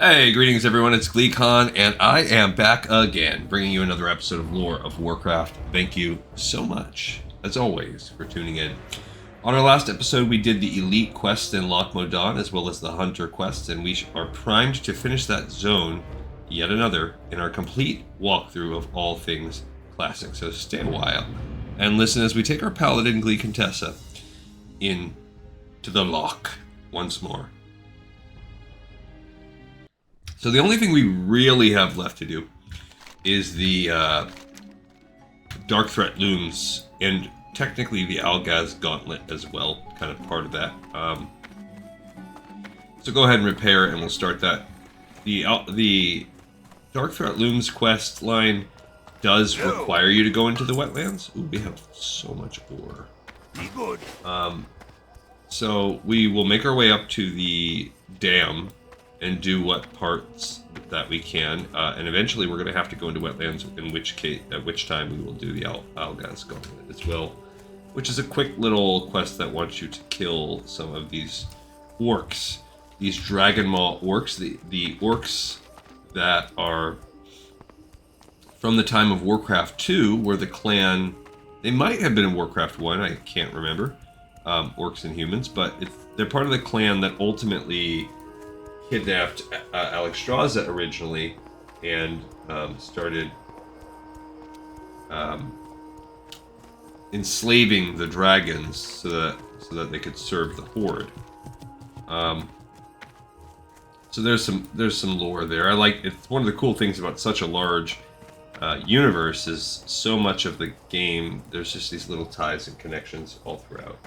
Hey, greetings everyone, it's GleeCon, and I am back again, bringing you another episode of Lore of Warcraft. Thank you so much, as always, for tuning in. On our last episode, we did the Elite quest in Loch Modan, as well as the Hunter quest, and we are primed to finish that zone, yet another, in our complete walkthrough of all things classic. So stay a while, and listen as we take our Paladin Glee Contessa in to the Loch once more. So the only thing we really have left to do is the Dark Threat Looms, and technically the Algaz Gauntlet as well, kind of part of that. So go ahead and repair, and we'll start that. The Dark Threat Looms quest line does require you to go into the wetlands. Ooh, we have so much ore. Be good. So we will make our way up to the dam and do what parts that we can, and eventually we're going to have to go into wetlands, at which time we will do the Algaz Gauntlet as well, which is a quick little quest that wants you to kill some of these orcs, these Dragon Maw orcs, the orcs that are from the time of Warcraft 2, where the clan, they might have been in Warcraft 1, I can't remember, orcs and humans, but they're part of the clan that ultimately kidnapped Alexstrasza originally and started enslaving the dragons so that they could serve the Horde. So there's some lore there. It's one of the cool things about such a large universe is so much of the game. There's just these little ties and connections all throughout.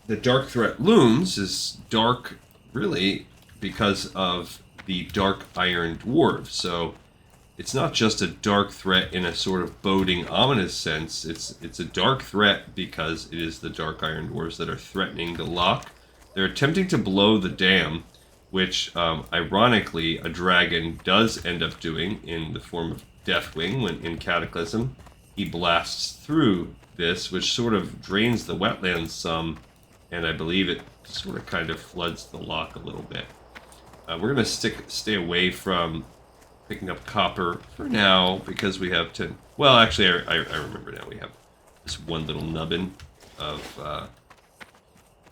The Dark Threat Looms is dark, really, because of the Dark Iron Dwarves. So it's not just a dark threat in a sort of boding, ominous sense. It's a dark threat because it is the Dark Iron Dwarves that are threatening the loch. They're attempting to blow the dam, which, ironically, a dragon does end up doing in the form of Deathwing when in Cataclysm. He blasts through this, which sort of drains the wetlands some, and I believe it sort of kind of floods the loch a little bit. We're going to stay away from picking up copper for now, because we have 10... Well, actually, I remember now. We have this one little nubbin of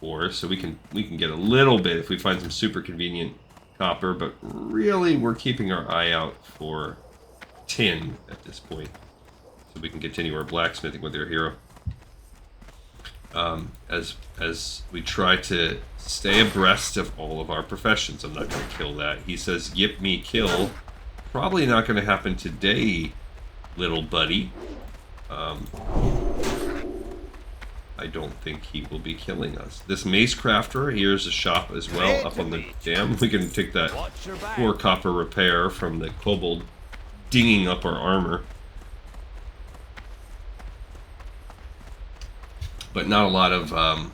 ore, so we can get a little bit if we find some super convenient copper, but really we're keeping our eye out for tin at this point, so we can continue our blacksmithing with our hero. As we try to stay abreast of all of our professions. I'm not going to kill that. He says, yip me kill. Probably not going to happen today, little buddy. I don't think he will be killing us. This mace crafter, here's a shop as well up on the dam. We can take that 4 copper repair from the kobold dinging up our armor. But not a lot of, I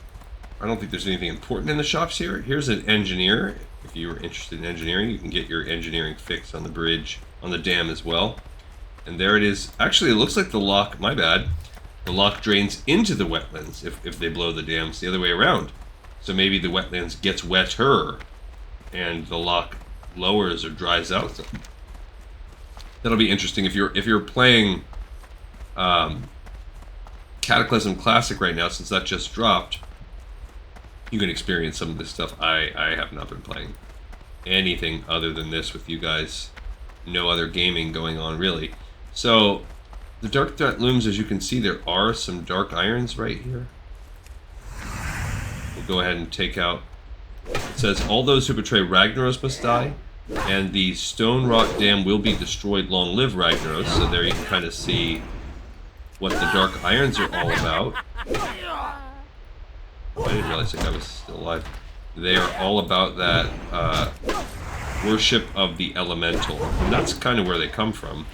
don't think there's anything important in the shops here. Here's an engineer. If you're interested in engineering, you can get your engineering fix on the bridge, on the dam as well. And there it is. Actually, it looks like the loch, my bad, the loch drains into the wetlands if they blow the dams the other way around. So maybe the wetlands gets wetter and the loch lowers or dries out. So that'll be interesting if you're playing Cataclysm Classic right now, since that just dropped. You can experience some of this stuff. I have not been playing anything other than this with you guys. No other gaming going on, really. So, the Dark Threat Looms, as you can see, there are some Dark Irons right here. We'll go ahead and take out... It says, all those who betray Ragnaros must die, and the Stone Rock Dam will be destroyed. Long live Ragnaros. So there you can kind of see what the Dark Irons are all about. Oh, I didn't realize that guy was still alive. They are all about that worship of the elemental. And that's kind of where they come from.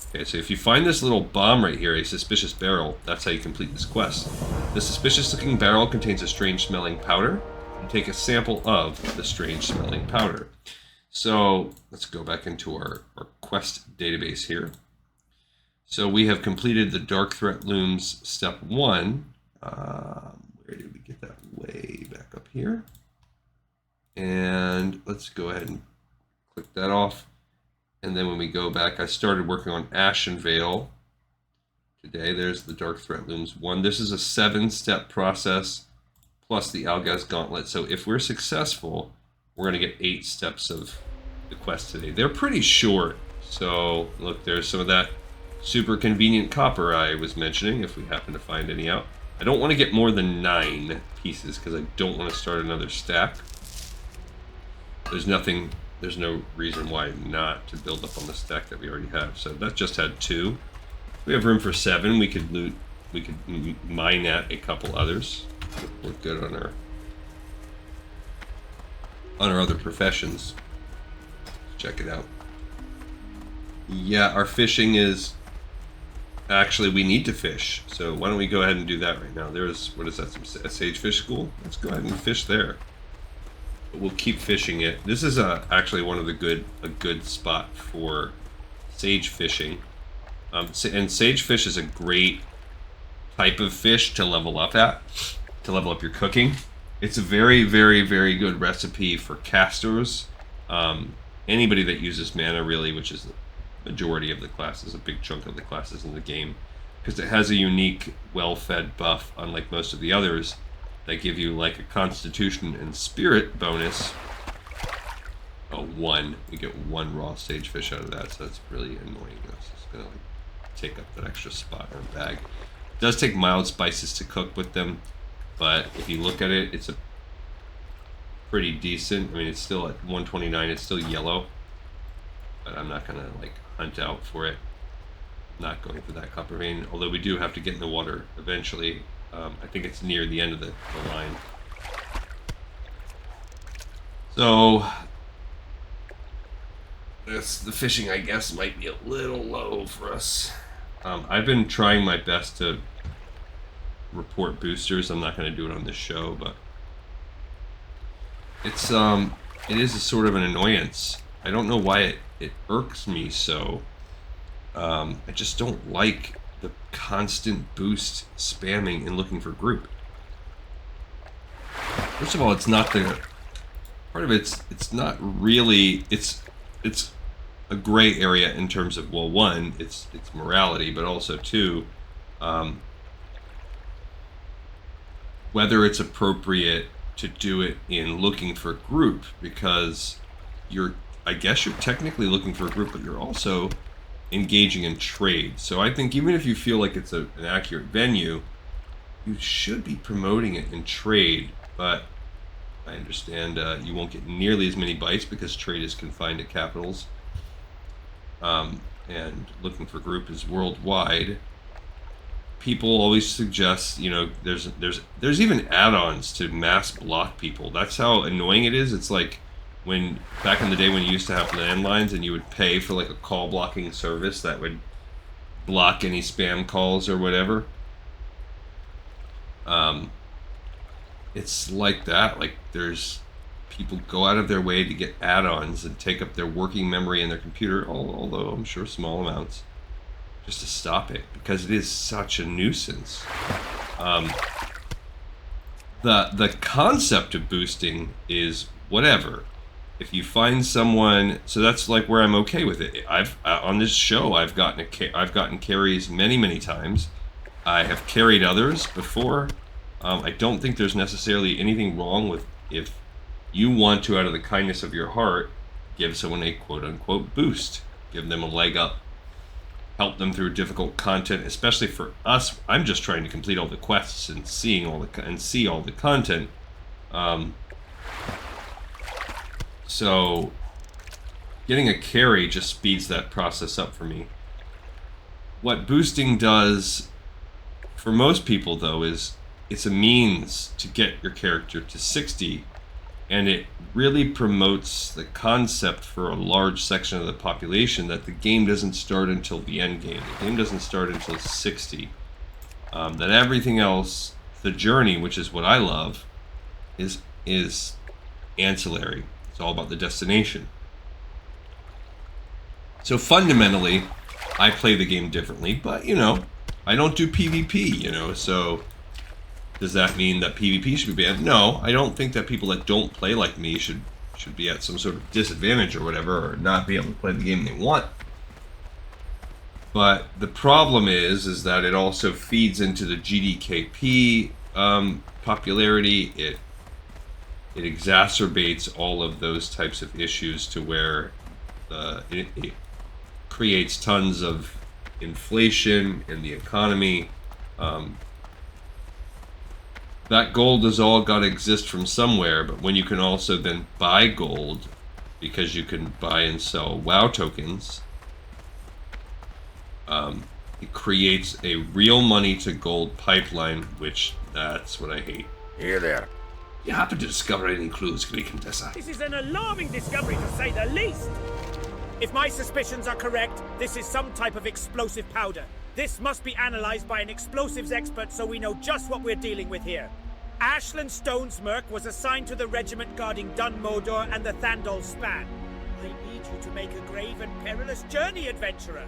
Okay, so if you find this little bomb right here, a suspicious barrel, that's how you complete this quest. The suspicious looking barrel contains a strange smelling powder. You take a sample of the strange smelling powder. So let's go back into our quest database here. So we have completed the Dark Threat Looms Step 1. Where did we get way back up here. And let's go ahead and click that off. And then when we go back, I started working on Ashen Veil today. There's the Dark Threat Looms 1. This is a 7-step process plus the Algaz Gauntlet. So if we're successful, we're going to get 8 steps of the quest today. They're pretty short. So look, there's some of that super convenient copper I was mentioning, if we happen to find any out. I don't want to get more than 9 pieces because I don't want to start another stack. There's no reason why not to build up on the stack that we already have. So that just had 2. We have room for 7. We could loot, we could mine at a couple others. Look good on our other professions. Check it out. Yeah, our fishing is... Actually, we need to fish. So why don't we go ahead and do that right now? There's, what is that, a sagefish school? Let's go ahead and fish there. But we'll keep fishing it. This is actually one of a good spot for sage fishing. And sagefish is a great type of fish to level up your cooking. It's a very, very, very good recipe for casters. Anybody that uses mana, really, which is the majority of the classes, a big chunk of the classes in the game, because it has a unique, well-fed buff, unlike most of the others, that give you like a Constitution and Spirit bonus. Oh, 1. We get 1 raw sagefish out of that, so that's really annoying. It's just gonna like take up that extra spot in our bag. It does take mild spices to cook with them, but if you look at it, it's a pretty decent. I mean, it's still at 129. It's still yellow, but I'm not gonna like hunt out for it. Not going for that copper vein, although we do have to get in the water eventually. I think it's near the end of the line. So the fishing, I guess, might be a little low for us. I've been trying my best to report boosters. I'm not going to do it on this show, but it is a sort of an annoyance. I don't know why it irks me so. I just don't like the constant boost spamming and looking for group. First of all, it's not the part of it's not really it's a gray area in terms of, well, 1, it's morality, but also 2, whether it's appropriate to do it in looking for group, because I guess you're technically looking for a group, but you're also engaging in trade. So I think even if you feel like it's an accurate venue, you should be promoting it in trade. But I understand you won't get nearly as many bites because trade is confined to capitals, and looking for group is worldwide. People always suggest, you know, there's even add-ons to mass block people. That's how annoying it is. It's like when back in the day when you used to have landlines and you would pay for like a call blocking service that would block any spam calls or whatever. It's like that. Like there's people go out of their way to get add-ons and take up their working memory in their computer, although I'm sure small amounts, just to stop it, because it is such a nuisance. The concept of boosting is whatever. If you find someone, so that's like where I'm okay with it. On this show I've gotten carries many times. I have carried others before. I don't think there's necessarily anything wrong with, if you want to, out of the kindness of your heart, give someone a quote-unquote boost, give them a leg up, help them through difficult content. Especially for us, I'm just trying to complete all the quests and see all the content. So getting a carry just speeds that process up for me. What boosting does for most people, though, is it's a means to get your character to 60, and it really promotes the concept for a large section of the population that the game doesn't start until the end game. The game doesn't start until 60. That everything else, the journey, which is what I love, is ancillary. It's all about the destination. So fundamentally, I play the game differently, but, you know, I don't do PvP, you know, so Does that mean that PvP should be banned? No, I don't think that people that don't play like me should be at some sort of disadvantage or whatever, or not be able to play the game they want. But the problem is that it also feeds into the GDKP popularity. It exacerbates all of those types of issues to where it creates tons of inflation in the economy. That gold has all got to exist from somewhere, but when you can also then buy gold, because you can buy and sell WoW tokens, it creates a real money to gold pipeline, which that's what I hate. Here there. You happen to discover any clues, Greek Contessa? This is an alarming discovery, to say the least. If my suspicions are correct, this is some type of explosive powder. This must be analyzed by an explosives expert so we know just what we're dealing with here. Ashland Stonesmirk was assigned to the regiment guarding Dun Modor and the Thandol Span. I need you to make a grave and perilous journey, adventurer.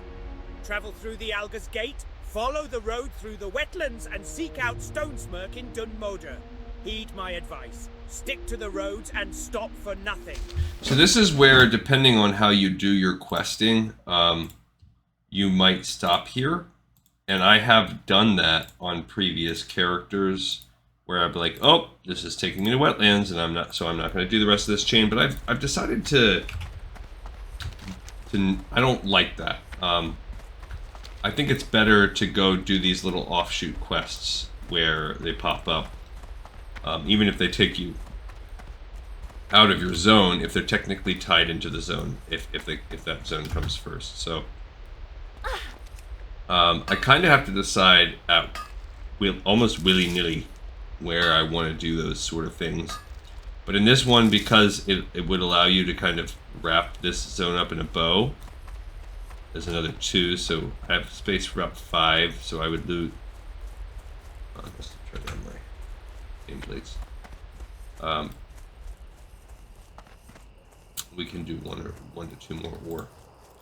Travel through the Algaz Gate, follow the road through the wetlands, and seek out Stonesmirk in Dun Modor. Heed my advice. Stick to the roads and stop for nothing. So this is where, depending on how you do your questing, you might stop here. And I have done that on previous characters where I'd be like, oh, this is taking me to wetlands, and I'm not going to do the rest of this chain. But I've decided to I don't like that. I think it's better to go do these little offshoot quests where they pop up, even if they take you out of your zone, if they're technically tied into the zone, if that zone comes first. So I kind of have to decide almost willy-nilly where I want to do those sort of things. But in this one, because it would allow you to kind of wrap this zone up in a bow, there's another 2, so I have space for about 5, so I would loot. Let's try down my nameplates. We can do 1 to 2 more ore.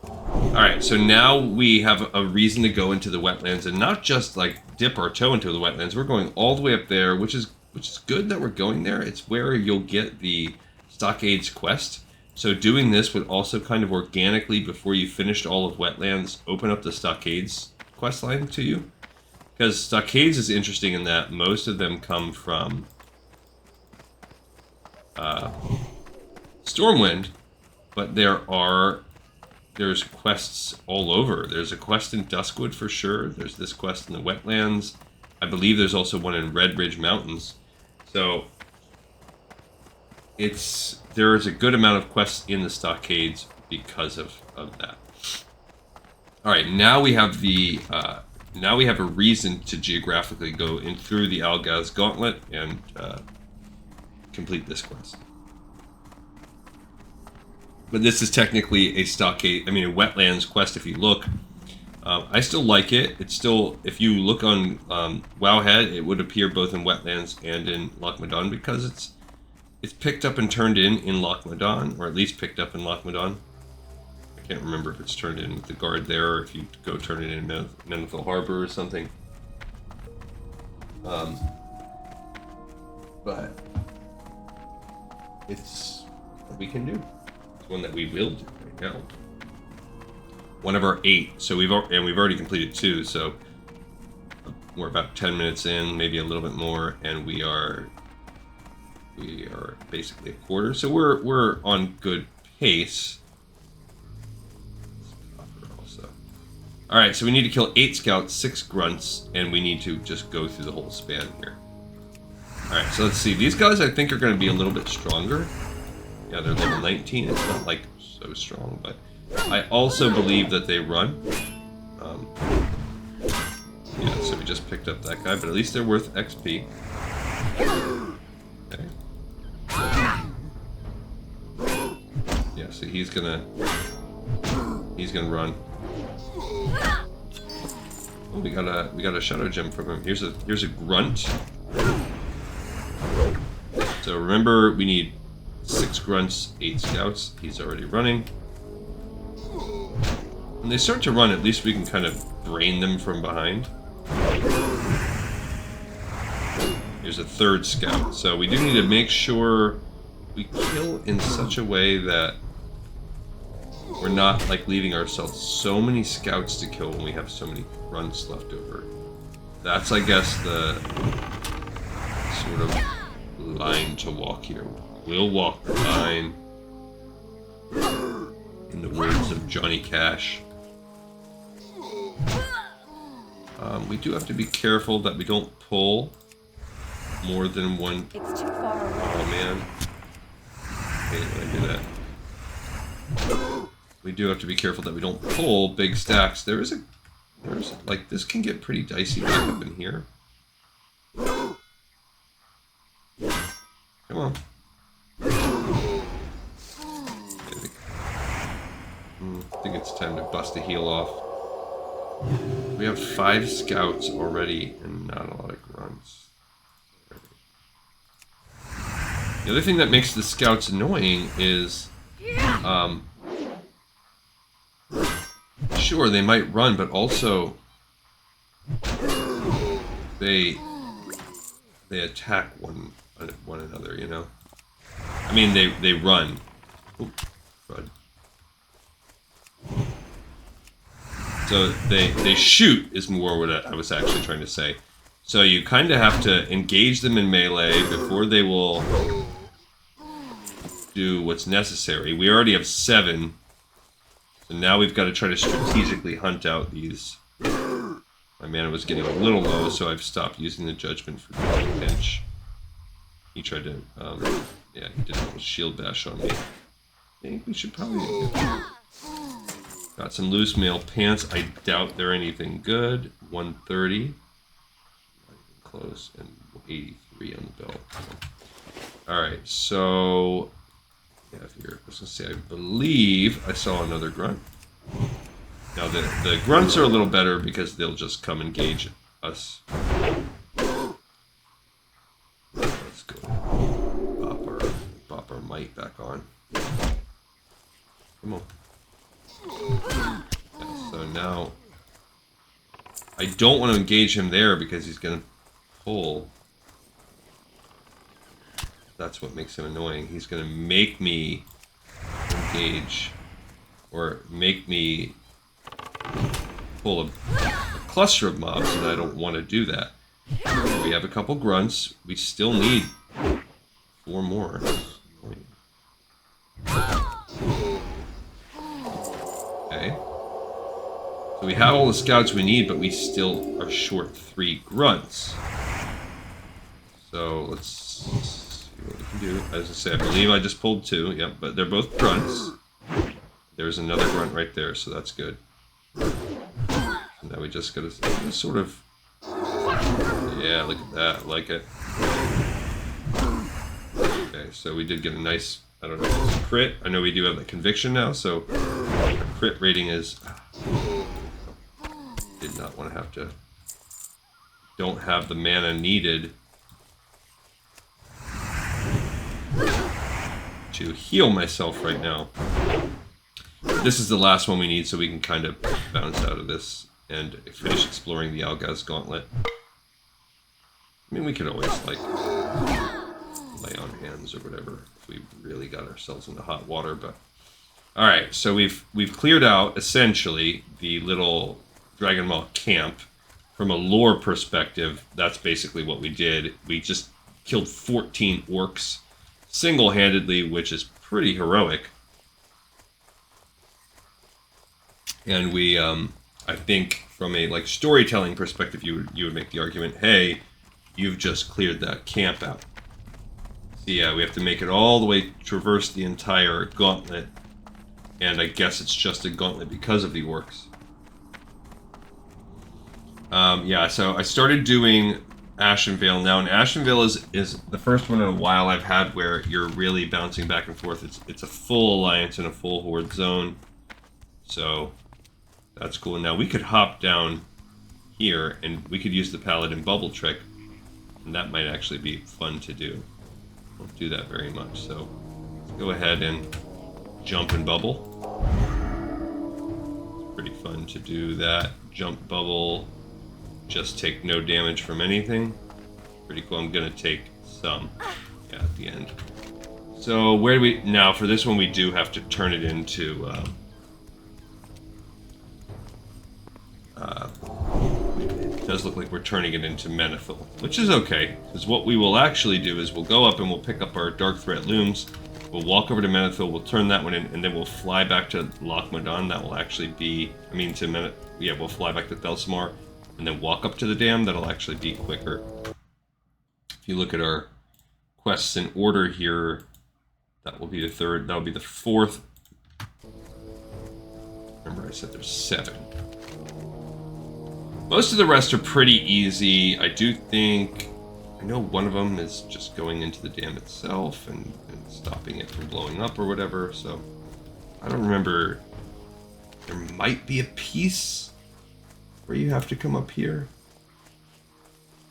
Alright, so now we have a reason to go into the wetlands, and not just like dip our toe into the wetlands. We're going all the way up there, which is good that we're going there. It's where you'll get the Stockades quest. So doing this would also kind of organically, before you finished all of wetlands, open up the Stockades quest line to you. Because Stockades is interesting in that most of them come from Stormwind, but there's quests all over. There's a quest in Duskwood for sure. There's this quest in the wetlands. I believe there's also one in Red Ridge Mountains. So there is a good amount of quests in the Stockades because of that. All right, now we have a reason to geographically go in through the Algaz Gauntlet and complete this quest. But this is technically a a wetlands quest if you look. I still like it. It's still, if you look on Wowhead, it would appear both in wetlands and in Loch Modan because it's picked up and turned in Loch Modan, or at least picked up in Loch Modan. I can't remember if it's turned in with the guard there, or if you go turn it in Menethil Harbor or something. But it's what we can do. It's one that we will do right now. One of our 8, so we've already completed 2, so we're about 10 minutes in, maybe a little bit more, and we are basically a quarter, so we're on good pace. All right, so we need to kill 8 scouts, 6 grunts, and we need to just go through the whole span here. All right, so let's see. These guys I think are going to be a little bit stronger. Yeah, they're level 19. It's not like so strong, but I also believe that they run. Yeah, so we just picked up that guy, but at least they're worth XP. Okay. Yeah, so he's gonna run. Oh, we got a shadow gem from him. Here's a grunt. So remember, we need 6 grunts, 8 scouts. He's already running. When they start to run, at least we can kind of brain them from behind. Here's a third scout. So we do need to make sure we kill in such a way that we're not like leaving ourselves so many scouts to kill when we have so many grunts left over. That's, I guess, the sort of line to walk here. We'll walk the line, in the words of Johnny Cash. We do have to be careful that we don't pull more than one. It's too far away. Oh man. Okay, when I do that. We do have to be careful that we don't pull big stacks. There's like, this can get pretty dicey back up in here. Come on. I think it's time to bust a heel off. We have 5 scouts already and not a lot of grunts. The other thing that makes the scouts annoying is, sure, they might run, but also they attack one another, you know? I mean, they run. Oop, run. So they shoot is more what I was actually trying to say. So you kind of have to engage them in melee before they will do what's necessary. We already have 7. So now we've got to try to strategically hunt out these. My mana was getting a little low, so I've stopped using the judgment for the pinch. He tried to, yeah, he did a little shield bash on me. I think we should probably... Got some loose mail pants. I doubt they're anything good. 130. Not even close. And 83 on the belt. Alright, so... Yeah, if you're, I was going to say, I believe I saw another grunt. Now, the grunts are a little better because they'll just come engage us. Let's go. Pop our might back on. Come on. Yeah, so now I don't want to engage him there because he's going to pull. That's what makes him annoying. He's going to make me engage or make me pull a cluster of mobs, and I don't want to do that. We have a couple grunts. We still need 4 more. Okay. So we have all the scouts we need, but we still are short 3 grunts. So let's see what we can do. As I say, I believe I just pulled 2. Yep, but they're both grunts. There's another grunt right there, so that's good. And now we just gotta sort of... Yeah, look at that. I like it. Okay, so we did get a nice... I don't know if it's a crit. I know we do have the conviction now, so our crit rating is... Did not want to have to... Don't have the mana needed to heal myself right now. This is the last one we need, so we can kind of bounce out of this and finish exploring the Algaz Gauntlet. I mean, we could always, like, lay on hands or whatever if we really got ourselves into hot water, but... Alright, so we've cleared out, essentially, the little Dragon Maw camp. From a lore perspective, that's basically what we did. We just killed 14 orcs single-handedly, which is pretty heroic. And we, I think, from a like storytelling perspective, you would make the argument, hey, you've just cleared that camp out. So yeah, we have to make it all the way, traverse the entire gauntlet, and I guess it's just a gauntlet because of the orcs. Yeah, so I started doing Ashenvale now, and Ashenvale is the first one in a while I've had where you're really bouncing back and forth. It's a full alliance and a full horde zone, so that's cool. Now we could hop down here and we could use the paladin bubble trick, and that might actually be fun to do. Don't do that very much, so let's go ahead and jump and bubble. It's pretty fun to do that. Jump, bubble, just take no damage from anything. Pretty cool. I'm gonna take some, yeah, at the end. So where do we now? For this one, we do have to turn it into. It does look like we're turning it into Menethil, which is okay, because what we will actually do is we'll go up and we'll pick up our Dark Threat Looms, we'll walk over to Menethil, we'll turn that one in, and then we'll fly back to Loch Modan. That will actually be, we'll fly back to Thelsamar, and then walk up to the dam. That'll actually be quicker. If you look at our quests in order here, that will be the third, that'll be the fourth. Remember I said there's 7. Most of the rest are pretty easy. I know one of them is just going into the dam itself and stopping it from blowing up or whatever, so I don't remember. There might be a piece where you have to come up here.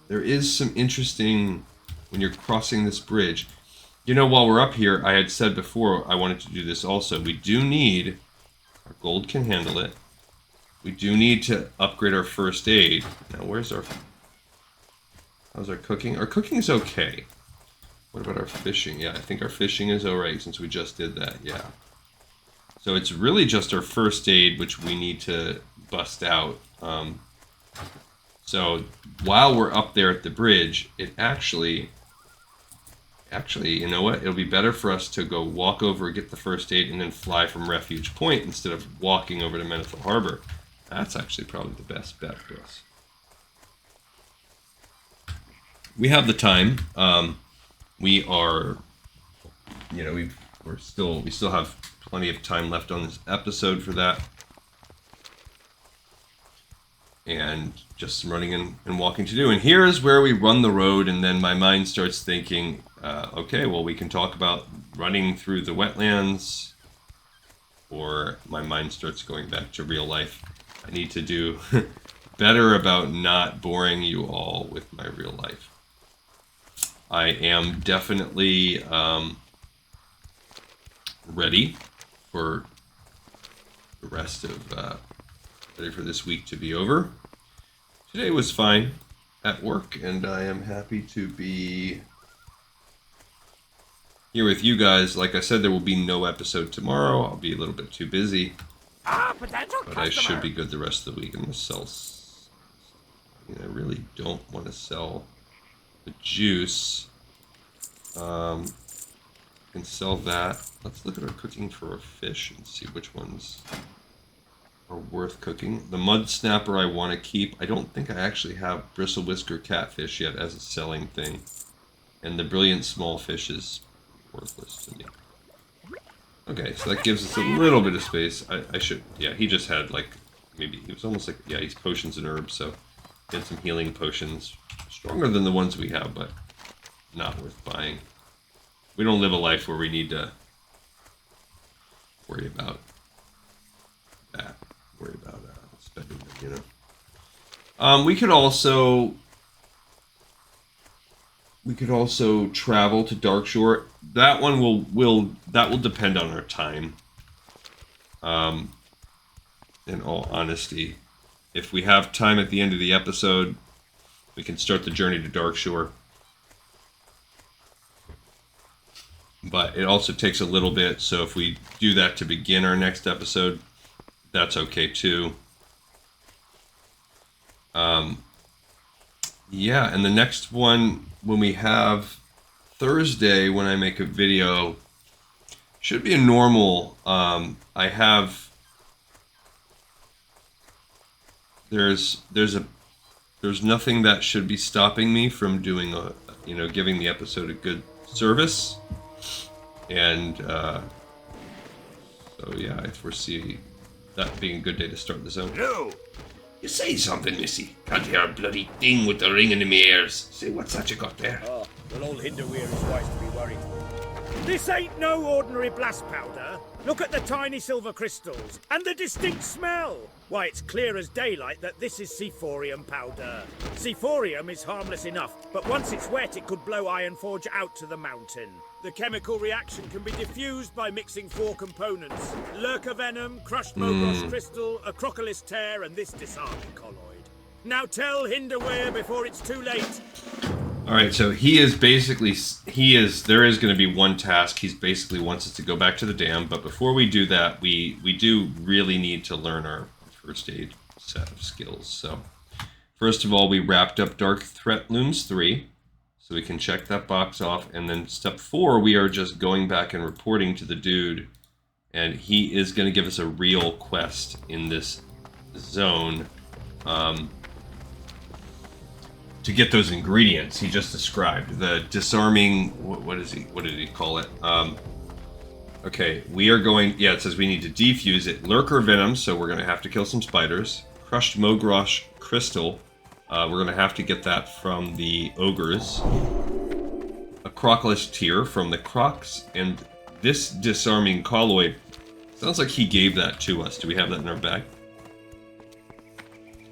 There is some interesting, when you're crossing this bridge. You know, while we're up here, I had said before I wanted to do this also. We do need, our gold can handle it. We do need to upgrade our first aid. Now, how's our cooking? Our cooking is okay. What about our fishing? Yeah, I think our fishing is alright since we just did that, yeah. So it's really just our first aid which we need to bust out. So while we're up there at the bridge, it actually, you know what? It'll be better for us to go walk over, get the first aid, and then fly from Refuge Point instead of walking over to Menethil Harbor. That's actually probably the best bet for us. We have the time. We are, you know, we still have plenty of time left on this episode for that. And just some running and walking to do. And here is where we run the road, and then my mind starts thinking, okay, well, we can talk about running through the wetlands, or my mind starts going back to real life. I need to do better about not boring you all with my real life. I am definitely ready for the rest of, ready for this week to be over. Today was fine at work, and I am happy to be here with you guys. Like I said, there will be no episode tomorrow. I'll be a little bit too busy. But I should be good the rest of the week. I'm going to sell... I really don't want to sell the juice. I can sell that. Let's look at our cooking for our fish and see which ones are worth cooking. The mud snapper I want to keep. I don't think I actually have bristle whisker catfish yet as a selling thing. And the brilliant small fish is worthless to me. Okay, so that gives us a little bit of space. I should, yeah, he just had like, maybe, it was almost like, yeah, he's potions and herbs, so get some healing potions. Stronger than the ones we have, but not worth buying. We don't live a life where we need to worry about that. Worry about spending them, you know. We could also travel to Darkshore. That one will depend on our time. In all honesty, if we have time at the end of the episode, we can start the journey to Darkshore. But it also takes a little bit, so if we do that to begin our next episode, that's okay too. Yeah, and the next one, when we have Thursday, when I make a video, should be a normal. There's nothing that should be stopping me from doing giving the episode a good service, and so yeah, I foresee that being a good day to start the zone. No! You say something, missy. Can't hear a bloody thing with the ringing in my ears. Say, what's that you got there? Oh, well, old Hinderweir is wise to be worried. This ain't no ordinary blast powder. Look at the tiny silver crystals, and the distinct smell. Why, it's clear as daylight that this is Seaphorium powder. Seaphorium is harmless enough, but once it's wet, it could blow Ironforge out to the mountain. The chemical reaction can be diffused by mixing 4 components: lurker venom, crushed Mogros crystal, a crocolis tear, and this disarming colloid. Now tell Hinderweir before it's too late. All right, so he is basically there is going to be one task. He's basically wants us to go back to the dam, but before we do that, we do really need to learn our first aid set of skills. So first of all, we wrapped up Dark Threat Looms 3, so we can check that box off. And then step 4, we are just going back and reporting to the dude, and he is going to give us a real quest in this zone. To get those ingredients he just described, the disarming, what did he call it? Okay, we are going, yeah, it says we need to defuse it. Lurker venom, so we're going to have to kill some spiders. Crushed Mogrosh crystal, we're going to have to get that from the ogres. A crockless tear from the crocs, and this disarming colloid, sounds like he gave that to us. Do we have that in our bag?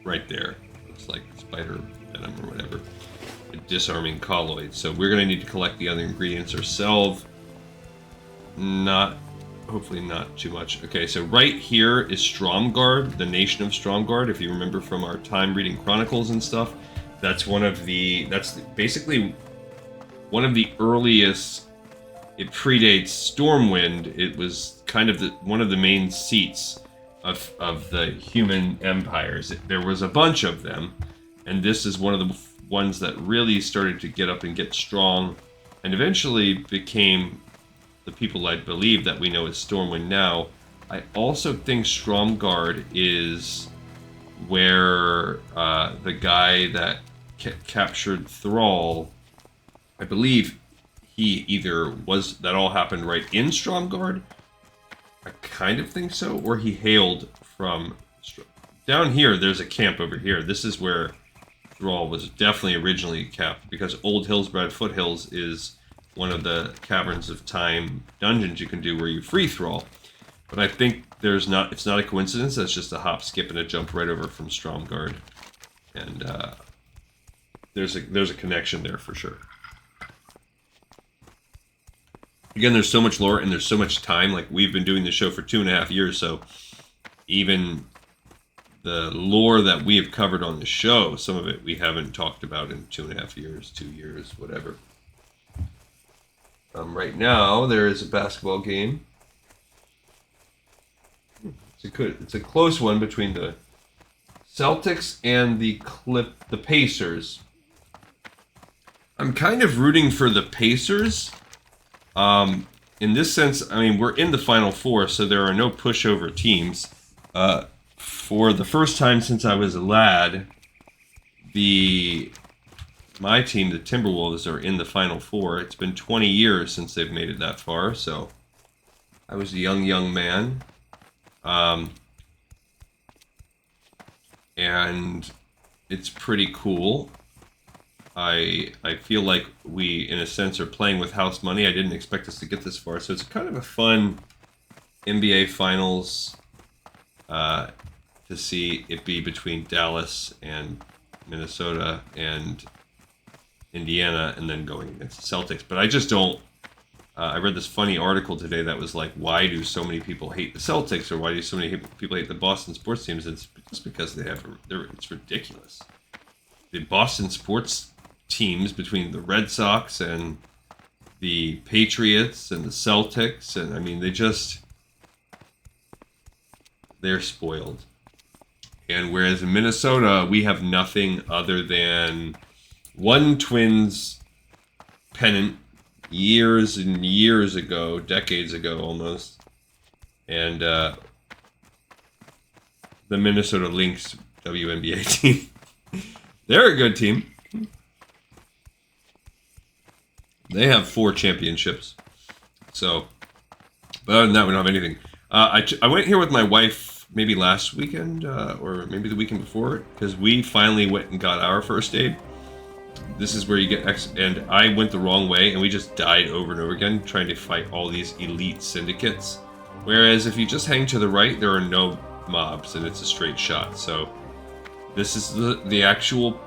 Right there, looks like spider venom or whatever. A disarming colloid. So we're going to need to collect the other ingredients ourselves. Hopefully not too much. Okay, so right here is Stromgarde, the nation of Stromgarde. If you remember from our time reading chronicles and stuff, that's basically one of the earliest. It predates Stormwind. It was kind of one of the main seats of the human empires. There was a bunch of them. And this is one of the ones that really started to get up and get strong, and eventually became the people I believe that we know as Stormwind now. I also think Stromgarde is where the guy that captured Thrall, I believe he either was, that all happened right in Stromgarde, I kind of think so, or he hailed from down here. There's a camp over here. This is where Thrall was definitely originally capped, because Old Hillsbrad Foothills is one of the Caverns of Time dungeons you can do where you free Thrall. But I think it's not a coincidence. That's just a hop, skip, and a jump right over from Stromgarde, and there's a connection there for sure. Again, there's so much lore and there's so much time. Like, we've been doing this show for 2.5 years, so even the lore that we have covered on the show, some of it we haven't talked about in 2.5 years, 2 years, whatever. Right now, there is a basketball game. It's a close one between the Celtics and the Pacers. I'm kind of rooting for the Pacers. In this sense, I mean, we're in the Final Four, so there are no pushover teams. For the first time since I was a lad, my team, the Timberwolves, are in the Final Four. It's been 20 years since they've made it that far, so I was a young man. And it's pretty cool. I feel like we, in a sense, are playing with house money. I didn't expect us to get this far, so it's kind of a fun NBA Finals to see it be between Dallas and Minnesota and Indiana, and then going against the Celtics. But I just don't. I read this funny article today that was like, why do so many people hate the Celtics, or why do so many people hate the Boston sports teams? It's just because it's ridiculous. The Boston sports teams, between the Red Sox and the Patriots and the Celtics, and I mean, they're spoiled. And whereas in Minnesota, we have nothing other than one Twins pennant years and years ago, decades ago almost, and the Minnesota Lynx WNBA team. They're a good team. They have 4 championships. So, but other than that, we don't have anything. I went here with my wife maybe last weekend, or maybe the weekend before, because we finally went and got our first aid. This is where you get and I went the wrong way, and we just died over and over again trying to fight all these elite syndicates. Whereas if you just hang to the right, there are no mobs, and it's a straight shot. So this is the actual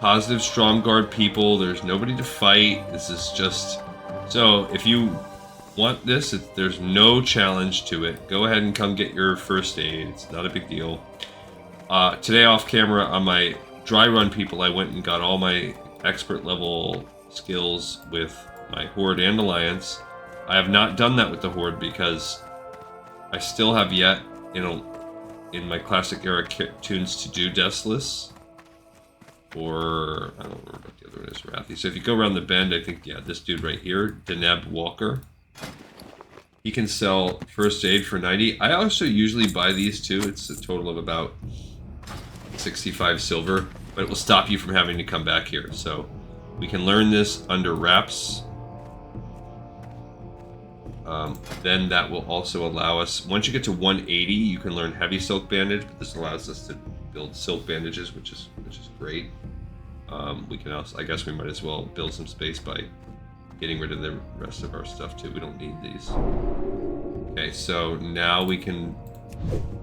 positive Stromgarde people. There's nobody to fight. This is just... So if you want this, there's no challenge to it. Go ahead and come get your first aid. It's not a big deal. Today off camera on my dry run people, I went and got all my expert level skills with my Horde and Alliance. I have not done that with the Horde because I still have yet in my classic era tunes to do Deathless, or I don't remember what the other one is, Wrathy. So if you go around the bend, I think, yeah, this dude right here, Deneb Walker, he can sell first aid for 90. I also usually buy these too. It's a total of about 65 silver, but it will stop you from having to come back here. So we can learn this under wraps. Then that will also allow us, once you get to 180, you can learn heavy silk bandage, but this allows us to build silk bandages, which is great. We can also, I guess we might as well build some space by getting rid of the rest of our stuff too. We don't need these. Okay, so now we can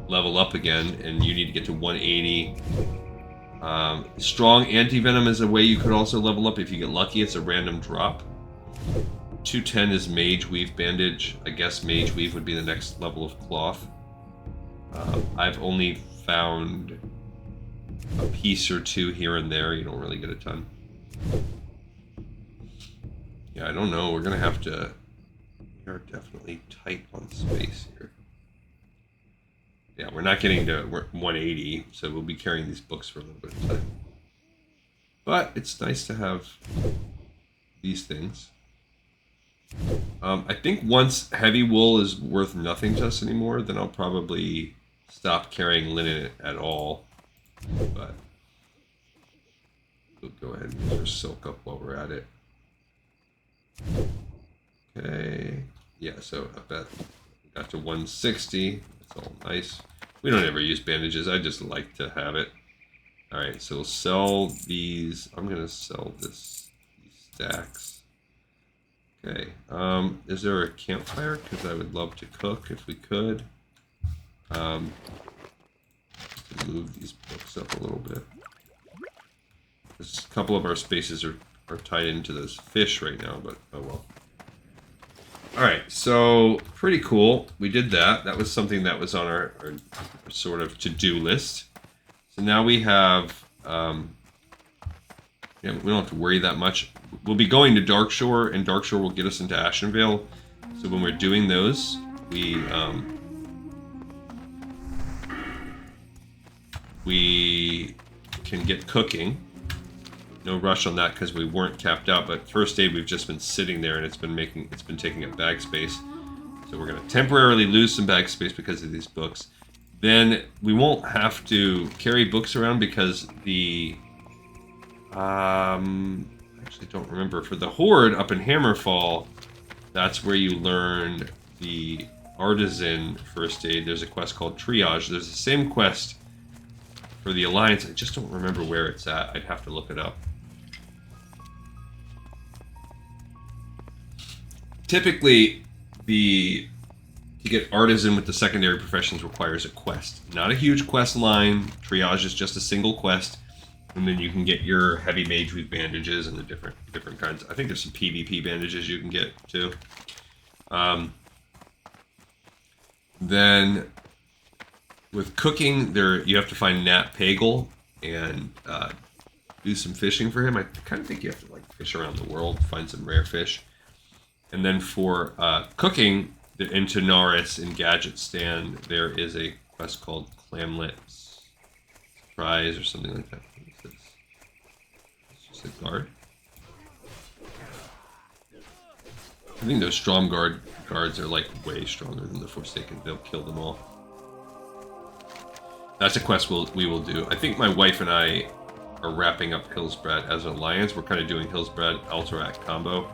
level up again, and you need to get to 180. Strong anti-venom is a way you could also level up if you get lucky. It's a random drop. 210 is Mage Weave Bandage. I guess Mage Weave would be the next level of cloth. I've only found a piece or two here and there. You don't really get a ton. Yeah, I don't know. We're gonna have to... We are definitely tight on space here. Yeah, we're not getting to 180, so we'll be carrying these books for a little bit of time. But it's nice to have these things. I think once heavy wool is worth nothing to us anymore, then I'll probably stop carrying linen at all. But we'll go ahead and use our silk up while we're at it. Okay. Yeah, so I bet we got to 160. That's all nice. We don't ever use bandages. I just like to have it. Alright, so we'll sell these. I'm going to sell these stacks. Okay, is there a campfire? Because I would love to cook if we could. To move these books up a little bit. A couple of our spaces are tied into those fish right now, but oh well. Alright, so pretty cool. We did that. That was something that was on our sort of to-do list. So now we have... yeah, we don't have to worry that much. We'll be going to Darkshore, and Darkshore will get us into Ashenvale. So when we're doing those, we can get cooking. No rush on that because we weren't capped out. But first aid, we've just been sitting there, and it's been taking up bag space. So we're going to temporarily lose some bag space because of these books. Then we won't have to carry books around because the actually don't remember. For the Horde up in Hammerfall, that's where you learn the Artisan first aid. There's a quest called Triage. There's the same quest for the Alliance. I just don't remember where it's at. I'd have to look it up. Typically, to get Artisan with the secondary professions requires a quest. Not a huge quest line. Triage is just a single quest. And then you can get your heavy mage weave bandages and the different kinds. I think there's some PvP bandages you can get too. Then with cooking, you have to find Nat Pagel and do some fishing for him. I kind of think you have to like fish around the world, find some rare fish. And then for cooking in Tanaris in Gadget Stand, there is a quest called Clamlet Surprise or something like that. It's just a guard. I think those strong guards are like way stronger than the Forsaken. They'll kill them all. That's a quest we will do. I think my wife and I are wrapping up Hillsbrad as an alliance. We're kind of doing Hillsbrad Alterac combo.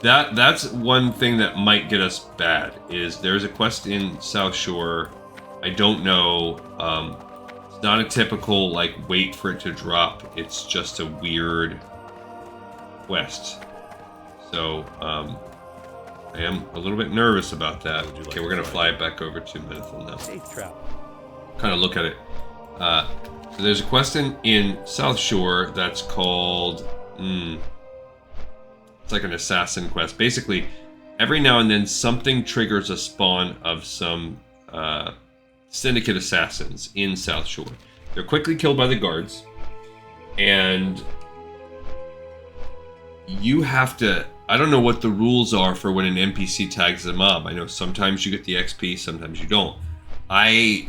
That's one thing that might get us bad. Is there's a quest in South Shore. I don't know. It's not a typical like wait for it to drop. It's just a weird quest. So I am a little bit nervous about that. Okay, we're gonna fly it back over to Menethil now. Safe travel. Kind of look at it. So there's a quest in South Shore that's called it's like an assassin quest. Basically, every now and then something triggers a spawn of some syndicate assassins in South Shore. They're quickly killed by the guards, and you have to. I don't know what the rules are for when an NPC tags a mob. I know sometimes you get the XP, sometimes you don't. I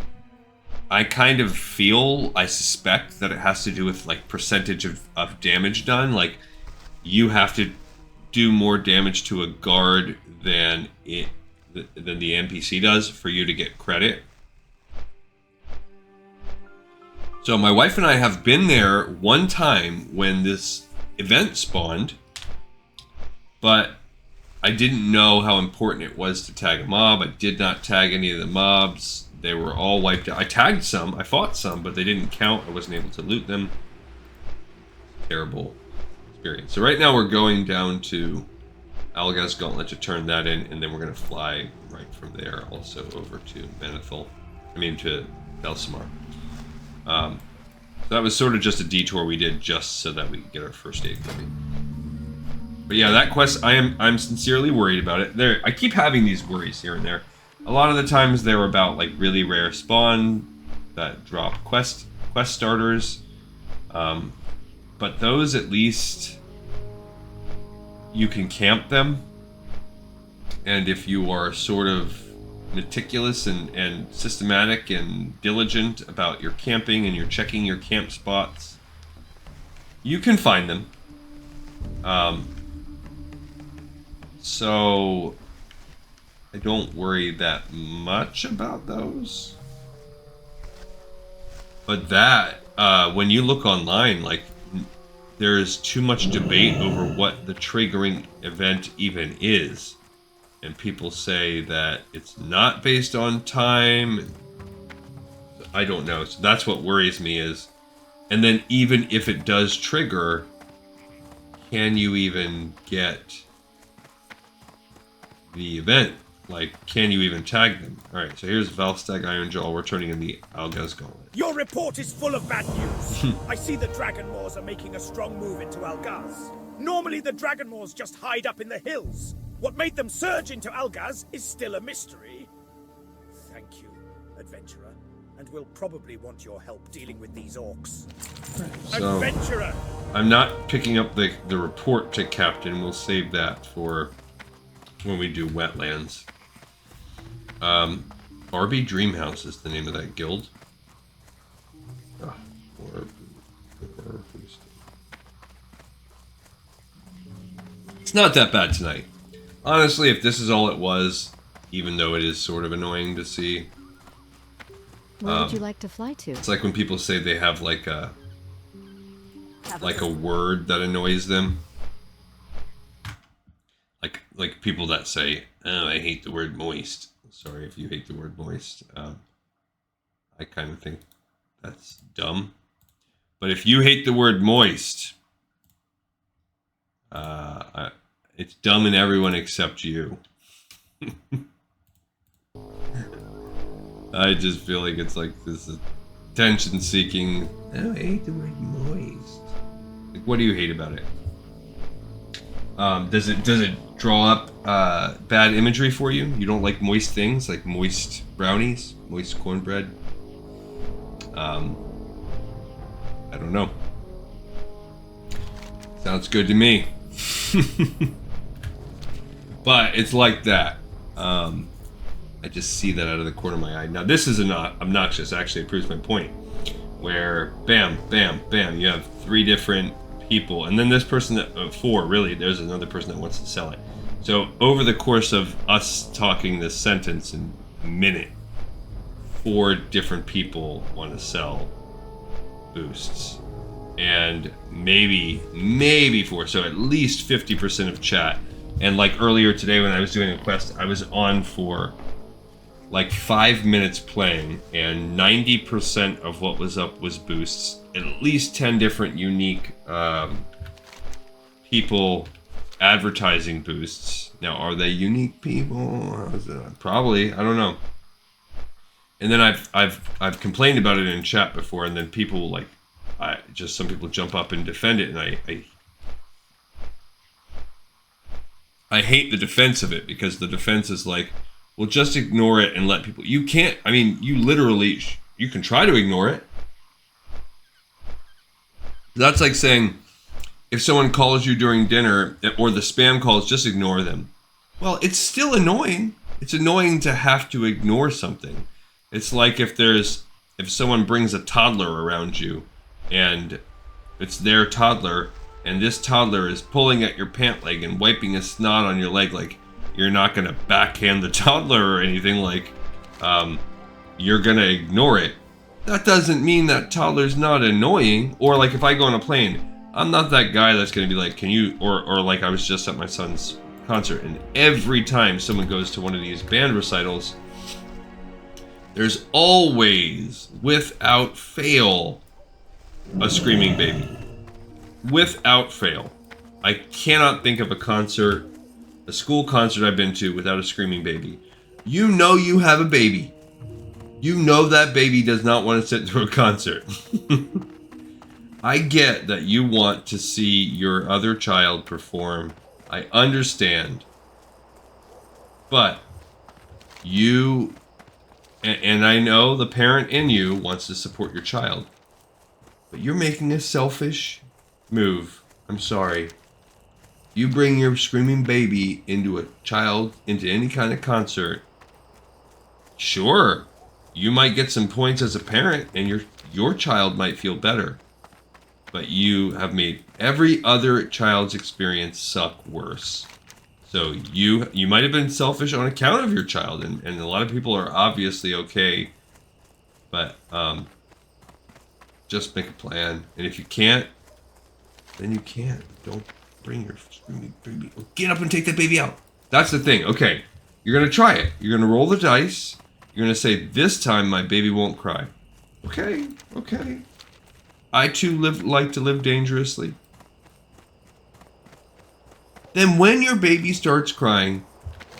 kind of feel, I suspect that it has to do with like percentage of damage done. Like you have to do more damage to a guard than the NPC does for you to get credit. So my wife and I have been there one time when this event spawned, but I didn't know how important it was to tag a mob. I did not tag any of the mobs. They were all wiped out. I tagged some, I fought some, but they didn't count. I wasn't able to loot them. Terrible experience. So right now we're going down to Algaz Gauntlet to turn that in, and then we're going to fly right from there also over to Manethil. To Belsamar. So that was sort of just a detour we did just so that we could get our first aid going. But yeah, that quest, I'm sincerely worried about it. I keep having these worries here and there. A lot of the times they're about like really rare spawn that drop quest starters. But those at least you can camp them. And if you are sort of meticulous and systematic and diligent about your camping and you're checking your camp spots, you can find them. So I don't worry that much about those. But that, when you look online, like, there's too much debate over what the triggering event even is. And people say that it's not based on time. I don't know. So that's what worries me is. And then even if it does trigger, can you even get the event? Like, can you even tag them? Alright, so here's Valstag Ironjaw. We're turning in the Algaz Gauntlet. Your report is full of bad news. I see the Dragonmoors are making a strong move into Algaz. Normally the Dragonmoors just hide up in the hills. What made them surge into Algaz is still a mystery. Thank you, adventurer. And we'll probably want your help dealing with these orcs. So, adventurer! I'm not picking up the report to Captain. We'll save that for when we do wetlands. Barbie Dreamhouse is the name of that guild. It's not that bad tonight. Honestly, if this is all it was, even though it is sort of annoying to see. Where would you like to fly to? It's like when people say they have like a word that annoys them. Like people that say, "Oh, I hate the word moist." Sorry if you hate the word moist. I kind of think that's dumb. But if you hate the word moist, it's dumb in everyone except you. I just feel like it's like this attention-seeking. Oh, I hate the word moist. Like, what do you hate about it? Does it draw up bad imagery for you? You don't like moist things, like moist brownies, moist cornbread? I don't know. Sounds good to me. But it's like that. I just see that out of the corner of my eye. Now this is obnoxious. Actually, it proves my point. Where bam, bam, bam, you have 3 different people, and then this person that 4 really. There's another person that wants to sell it. So over the course of us talking this sentence in a minute, 4 different people want to sell boosts, and maybe 4. So at least 50% of chat. And like earlier today when I was doing a quest, I was on for like 5 minutes playing, and 90% of what was up was boosts. At least 10 different unique people advertising boosts. Now, are they unique people? Probably. I don't know. And then I've complained about it in chat before, and then people like, some people jump up and defend it, and I hate the defense of it, because the defense is like, well, just ignore it and let people. You can't. I mean, you literally. You can try to ignore it. That's like saying, if someone calls you during dinner or the spam calls, just ignore them. Well, it's still annoying. It's annoying to have to ignore something. It's like if someone brings a toddler around you and it's their toddler and this toddler is pulling at your pant leg and wiping a snot on your leg, like you're not going to backhand the toddler or anything, like you're going to ignore it. That doesn't mean that toddler's not annoying. Or like if I go on a plane, I'm not that guy that's going to be like, can you, or like I was just at my son's concert, and every time someone goes to one of these band recitals, there's always, without fail, a screaming baby. Without fail. I cannot think of a school concert I've been to without a screaming baby. You know you have a baby. You know that baby does not want to sit through a concert. I get that you want to see your other child perform. I understand. But you, and I know the parent in you wants to support your child, but you're making a selfish move. I'm sorry. You bring your screaming baby into any kind of concert. Sure, you might get some points as a parent, and your child might feel better. But you have made every other child's experience suck worse. So you might have been selfish on account of your child, and a lot of people are obviously okay. But just make a plan, and if you can't, then you can't. Don't bring your screaming baby. Get up and take that baby out. That's the thing. Okay, you're gonna try it. You're gonna roll the dice. You're gonna say, this time my baby won't cry. Okay. I too like to live dangerously. Then when your baby starts crying,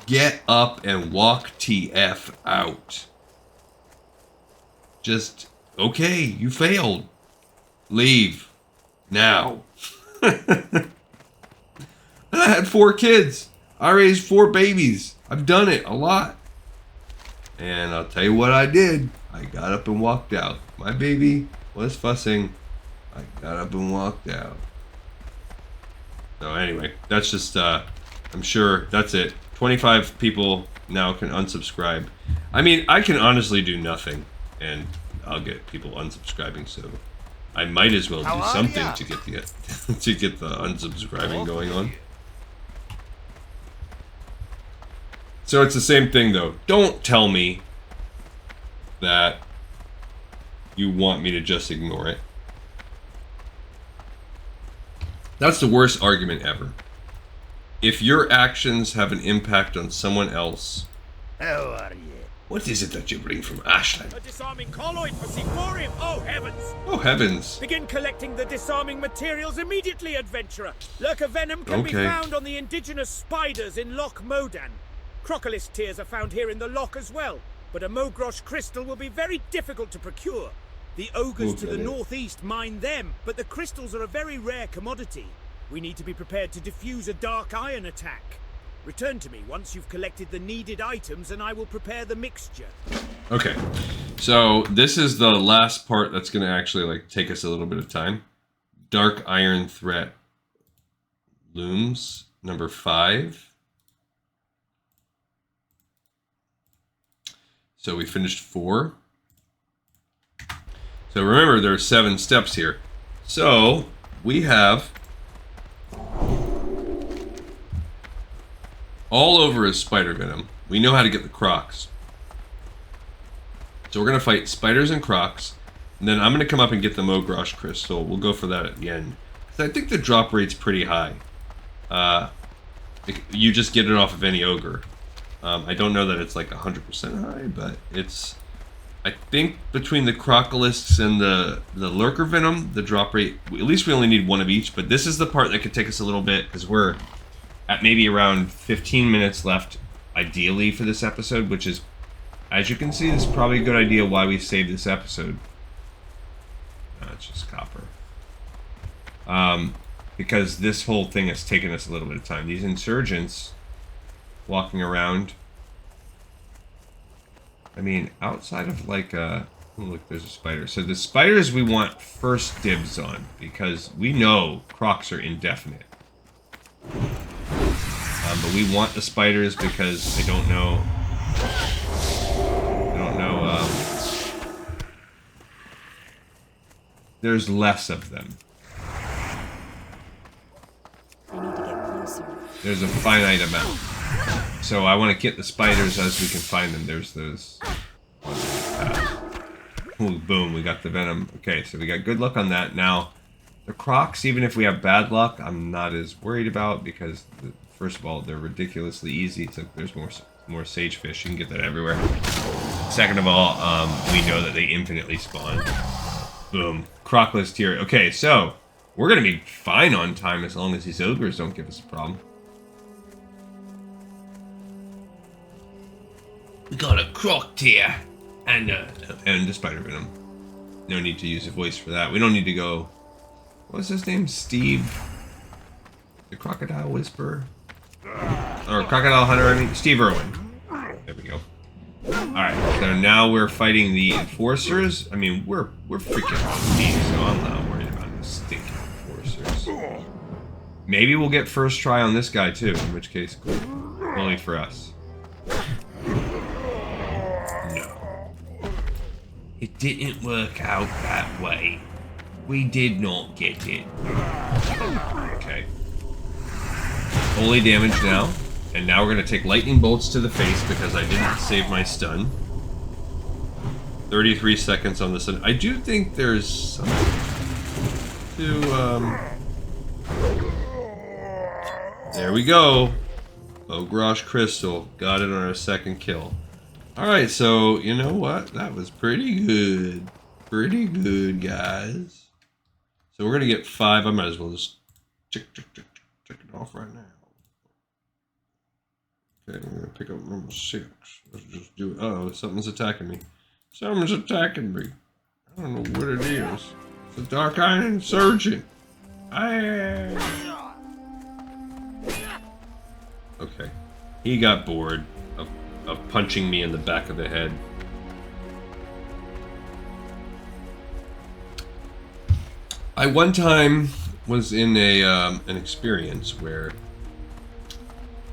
get up and walk TF out. Just, okay, you failed. Leave. Now. And I had 4 kids. I raised 4 babies. I've done it a lot. And I'll tell you what I did. I got up and walked out. My baby was fussing. I got up and walked out. So anyway, that's just, I'm sure that's it. 25 people now can unsubscribe. I mean, I can honestly do nothing, and I'll get people unsubscribing, so I might as well do something to get the to get the unsubscribing going on. So it's the same thing, though. Don't tell me that you want me to just ignore it. That's the worst argument ever. If your actions have an impact on someone else... How are you? What is it that you bring from Ashland? A disarming colloid for Seaphorium! Oh heavens! Oh heavens! Begin collecting the disarming materials immediately, adventurer! Lurker venom can be found on the indigenous spiders in Loch Modan. Crocalist tears are found here in the loch as well, but a Mogrosh crystal will be very difficult to procure. The ogres to the northeast mine them, but the crystals are a very rare commodity. We need to be prepared to defuse a dark iron attack. Return to me once you've collected the needed items and I will prepare the mixture. Okay, so this is the last part that's going to actually like take us a little bit of time. Dark Iron Threat Looms, number 5. So we finished 4. So remember, there are 7 steps here. So we have all over is spider venom. We know how to get the crocs. So we're going to fight spiders and crocs. And then I'm going to come up and get the Mogrosh crystal. We'll go for that at the end. Because I think the drop rate's pretty high. You just get it off of any ogre. I don't know that it's like 100% high, but it's... I think between the crocolists and the lurker venom, the drop rate, at least we only need 1 of each, but this is the part that could take us a little bit, because we're at maybe around 15 minutes left, ideally, for this episode, which is, as you can see, this is probably a good idea why we saved this episode. It's just copper. Because this whole thing has taken us a little bit of time. These insurgents walking around... I mean, outside of like a Oh, look, there's a spider. So the spiders we want first dibs on because we know crocs are indefinite. But we want the spiders because I don't know. There's less of them. I need to get closer. There's a finite amount. So I want to get the spiders as we can find them. There's those. Ooh, boom, we got the venom. Okay, so we got good luck on that. Now, the crocs, even if we have bad luck, I'm not as worried about because, first of all, they're ridiculously easy. So there's more sagefish. You can get that everywhere. Second of all, we know that they infinitely spawn. Boom. Croc list here. Okay, so we're going to be fine on time as long as these ogres don't give us a problem. We got a croc here. And the spider venom. No need to use a voice for that. We don't need to go... What was his name? Steve? The Crocodile Whisperer? Or Crocodile Hunter, I mean. Steve Irwin. There we go. Alright, so now we're fighting the enforcers. I mean, we're freaking OP, so I'm not worried about the stinking enforcers. Maybe we'll get first try on this guy too, in which case, cool. Only for us. No. It didn't work out that way. We did not get it. Okay. Holy damage now. And now we're going to take lightning bolts to the face because I didn't save my stun. 33 seconds on the stun. I do think there's something to, There we go. Ogrosh Crystal. Got it on our second kill. Alright, so, you know what? That was pretty good. Pretty good, guys. So we're going to get 5. I might as well just check it off right now. Okay, I'm gonna pick up number 6. Let's just do it. Oh, something's attacking me. Something's attacking me. I don't know what it is. It's a Dark Iron Insurgent. Okay. He got bored of punching me in the back of the head. I one time was in an experience where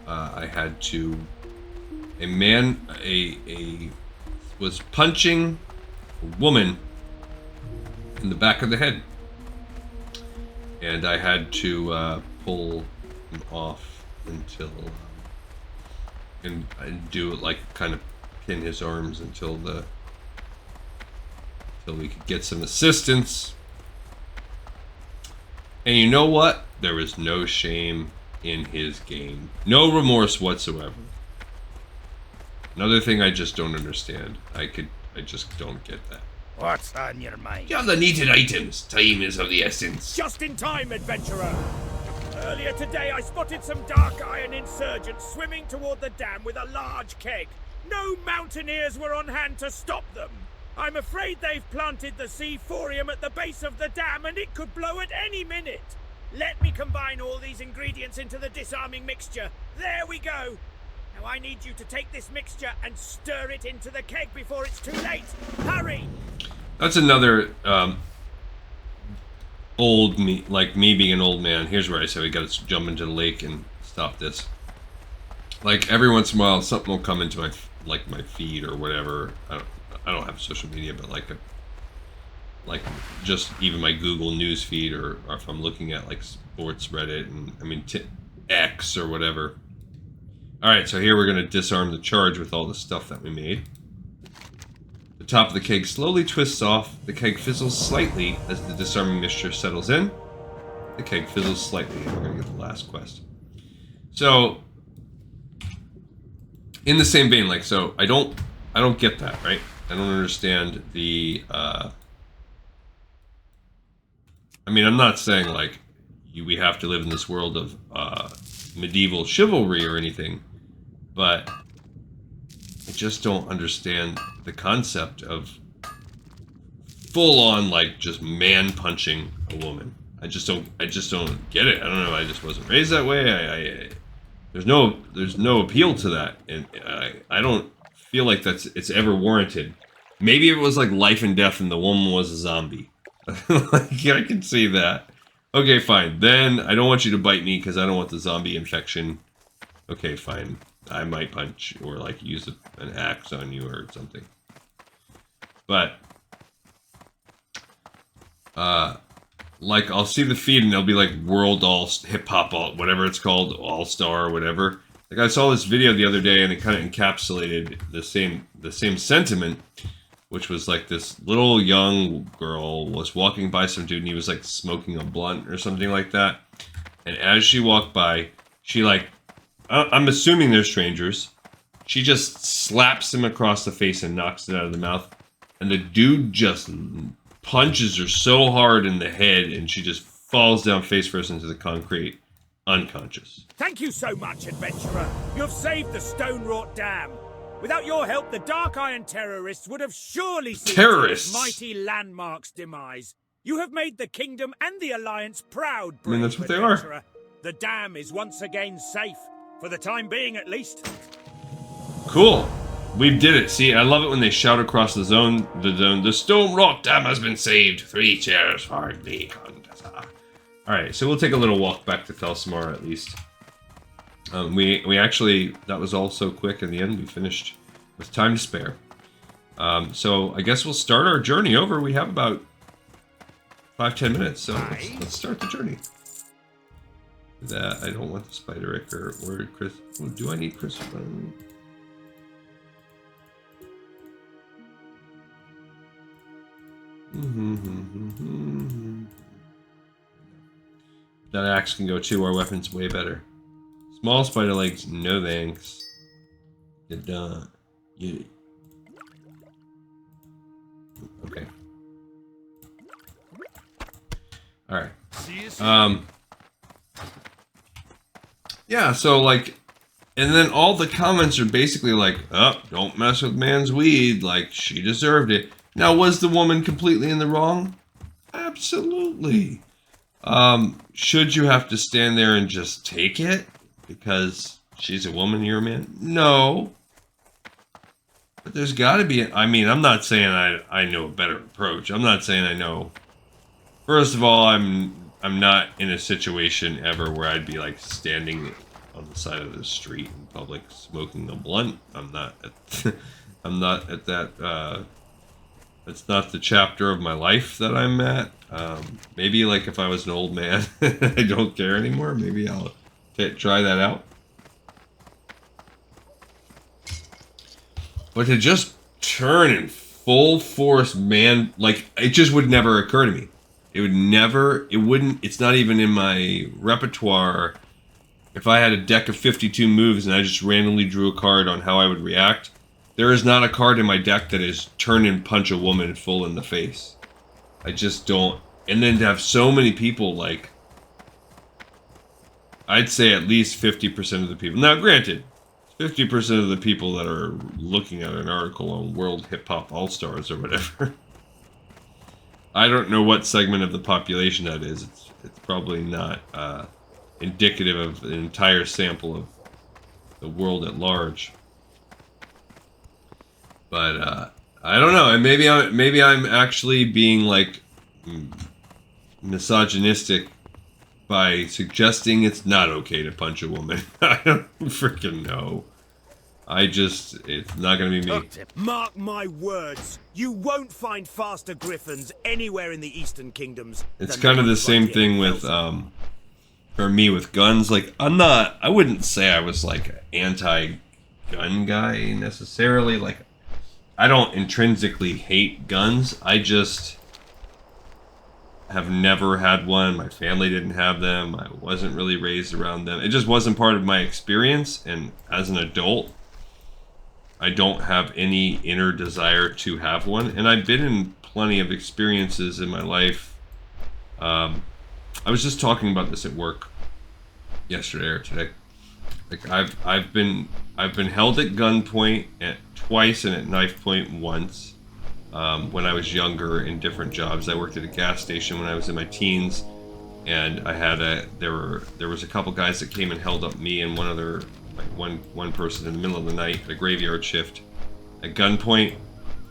I had to. A man was punching a woman in the back of the head, and I had to pull him off until and do it like kind of pin his arms until we could get some assistance. And you know what? There was no shame in his game. No remorse whatsoever. Another thing I just don't understand. I just don't get that. What's on your mind? you have the needed items. Time is of the essence. Just in time, adventurer! Earlier today, I spotted some Dark Iron insurgents swimming toward the dam with a large keg. No mountaineers were on hand to stop them. I'm afraid they've planted the C4ium at the base of the dam and it could blow at any minute. Let me combine all these ingredients into the disarming mixture. There we go. Now I need you to take this mixture and stir it into the keg before it's too late. Hurry! That's another old me, like me being an old man. Here's where I say we gotta jump into the lake and stop this. Like every once in a while, something will come into my feed or whatever. I don't have social media, but like just even my Google News feed, or if I'm looking at like sports Reddit and X or whatever. All right, so here we're gonna disarm the charge with all the stuff that we made. The top of the keg slowly twists off. The keg fizzles slightly as the disarming mixture settles in. The keg fizzles slightly, and we're gonna get the last quest. So, in the same vein, like, so I don't get that, right? I don't understand the. I mean, I'm not saying like we have to live in this world of medieval chivalry or anything, but I just don't understand the concept of full-on like just man punching a woman. I just don't get it. I don't know. I just wasn't raised that way. There's no appeal to that, and I don't feel like it's ever warranted. Maybe it was like life and death and the woman was a zombie. Like, I can see that. Okay, fine. Then I don't want you to bite me because I don't want the zombie infection. Okay, fine. I might punch or like use an axe on you or something. But, like I'll see the feed and they'll be like World All Hip Hop All whatever it's called, All Star or whatever. Like I saw this video the other day and it kind of encapsulated the same sentiment, which was like this little young girl was walking by some dude and he was like smoking a blunt or something like that. And as she walked by, she like, I'm assuming they're strangers. She just slaps him across the face and knocks it out of the mouth. And the dude just punches her so hard in the head and she just falls down face first into the concrete, unconscious. Thank you so much, adventurer. You have saved the stone-wrought dam. Without your help, the Dark Iron terrorists would have surely seen Terrorists? this mighty landmark's demise. You have made the kingdom and the Alliance proud, I mean, that's brave what they are. adventurer. The dam is once again safe, for the time being at least. Cool. We did it. See, I love it when they shout across the zone. The stone rock dam has been saved. 3 cheers for the contest. Alright, so we'll take a little walk back to Felsamar at least. We actually, that was all so quick in the end, we finished with time to spare. So I guess we'll start our journey over. We have about 5-10 minutes, so let's start the journey. That, I don't want the spider ichor or Chris. Oh, do I need Chris? That axe can go too. Our weapon's way better. Small spider legs, no thanks. You're done. Yeah. Okay. Alright. Yeah, so like, and then all the comments are basically like, oh, don't mess with man's weed, like, she deserved it. Now, was the woman completely in the wrong? Absolutely. Should you have to stand there and just take it? Because she's a woman, you're a man? No. But there's got to be, I mean, I'm not saying I know a better approach. I'm not saying I know. First of all, I'm not in a situation ever where I'd be like standing on the side of the street in public smoking a blunt. I'm not at that, that's not the chapter of my life that I'm at. Maybe like if I was an old man, I don't care anymore. Maybe I'll try that out. But to just turn in full force, man, like it just would never occur to me. It wouldn't, it's not even in my repertoire. If I had a deck of 52 moves and I just randomly drew a card on how I would react, there is not a card in my deck that is turn and punch a woman full in the face. I just don't. And then to have so many people, like, I'd say at least 50% of the people. Now, granted, 50% of the people that are looking at an article on World Hip Hop All-Stars or whatever. I don't know what segment of the population that is. It's probably not indicative of an entire sample of the world at large. But I don't know. And maybe I'm actually being like misogynistic by suggesting it's not okay to punch a woman. I don't freaking know. It's not going to be me. Mark my words, you won't find faster griffins anywhere in the Eastern Kingdoms. It's kind of the same thing with, for me with guns. Like, I wouldn't say I was like an anti-gun guy necessarily. Like, I don't intrinsically hate guns. I just have never had one. My family didn't have them. I wasn't really raised around them. It just wasn't part of my experience. And as an adult, I don't have any inner desire to have one. And I've been in plenty of experiences in my life. I was just talking about this at work yesterday or today. Like I've been held at gunpoint twice and at knife point once. When I was younger in different jobs. I worked at a gas station when I was in my teens, and I had there was a couple guys that came and held up me and one other, like one person in the middle of the night at a graveyard shift at gunpoint.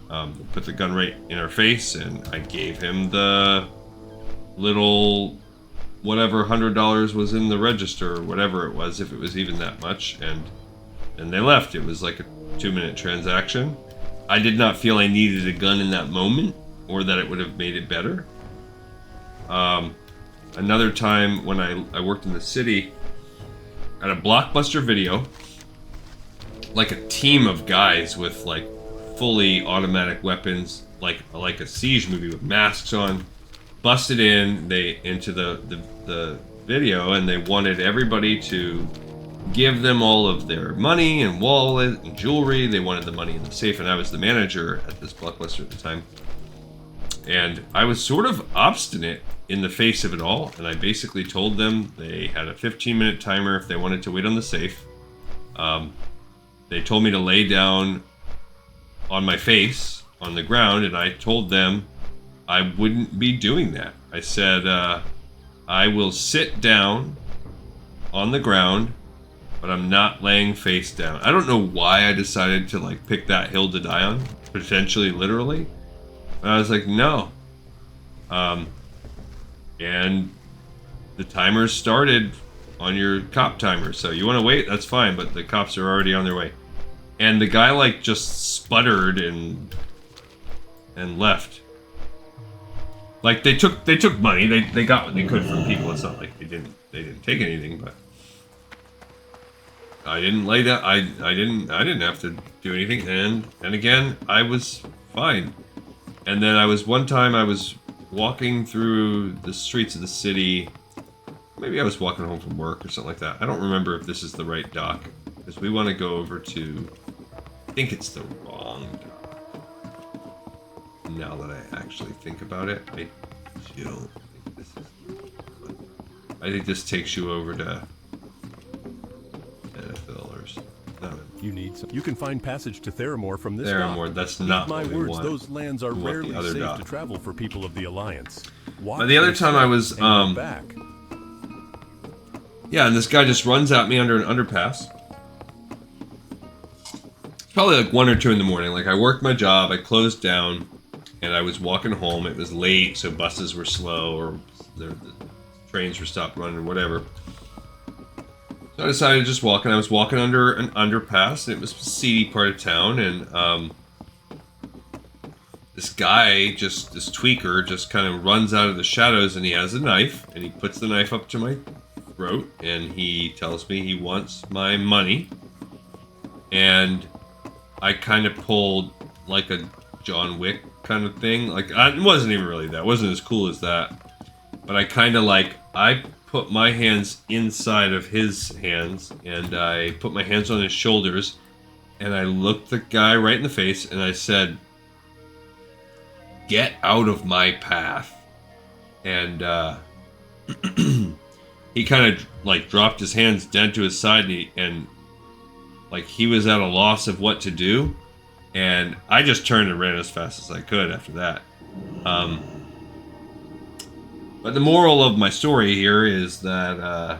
Put the gun right in her face, and I gave him the little whatever $100 was in the register, or whatever it was, if it was even that much, and they left. It was like a 2-minute transaction. I did not feel I needed a gun in that moment, or that it would have made it better. Another time when I worked in the city at a Blockbuster Video, like a team of guys with like fully automatic weapons, like a siege movie with masks on, busted into the video, and they wanted everybody to give them all of their money and wallet and jewelry. They wanted the money in the safe, and I was the manager at this Blockbuster at the time. And I was sort of obstinate in the face of it all, and I basically told them they had a 15-minute timer if they wanted to wait on the safe. They told me to lay down on my face on the ground, and I told them I wouldn't be doing that. I said, I will sit down on the ground, but I'm not laying face down. I don't know why I decided to like pick that hill to die on, potentially literally. But I was like, no. And the timer started on your cop timer. So you want to wait? That's fine, but the cops are already on their way. And the guy like just sputtered and left. Like they took money. They got what they could from people. It's not like they didn't take anything, but I didn't lay down. I didn't have to do anything. And again, I was fine. And then one time I was walking through the streets of the city. Maybe I was walking home from work or something like that. I don't remember if this is the right dock, because we want to go over to, I think it's the wrong dock. Now that I actually think about it, I don't think this is, I think this takes you over to NFL or something. No. You need some. You can find passage to Theramore from this Theramore, dock. that's not my what we words, want. those lands are We want the rarely other safe dock. to travel for people of the Alliance. But the other time I was, back. yeah, and this guy just runs at me under an underpass. It's probably like 1 or 2 in the morning. Like I worked my job, I closed down, and I was walking home. It was late, so buses were slow, or the trains were stopped running, or whatever. So I decided to just walk, and I was walking under an underpass, and it was a seedy part of town, and this guy, this tweaker, just kind of runs out of the shadows, and he has a knife, and he puts the knife up to my throat, and he tells me he wants my money, and I kind of pulled like a John Wick kind of thing. Like, it wasn't even really that. It wasn't as cool as that, but I kind of like, I put my hands inside of his hands, and I put my hands on his shoulders, and I looked the guy right in the face, and I said, "Get out of my path." And he kind of like dropped his hands down to his side, and like he was at a loss of what to do, and I just turned and ran as fast as I could after that. But the moral of my story here is that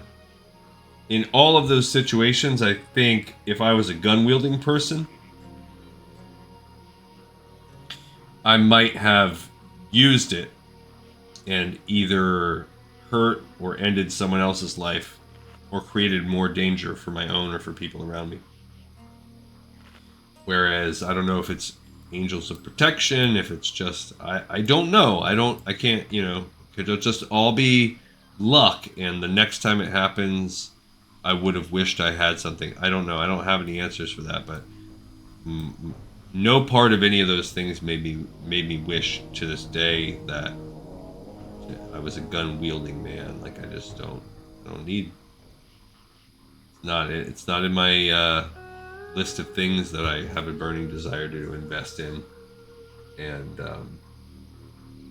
in all of those situations, I think if I was a gun-wielding person, I might have used it and either hurt or ended someone else's life, or created more danger for my own or for people around me. Whereas, I don't know if it's angels of protection, if it's just, I don't know. I can't, could it just all be luck, and the next time it happens, I would have wished I had something. I don't know. I don't have any answers for that, but no part of any of those things made me wish to this day that I was a gun-wielding man. Like, I just don't need. It's not in my list of things that I have a burning desire to invest in, and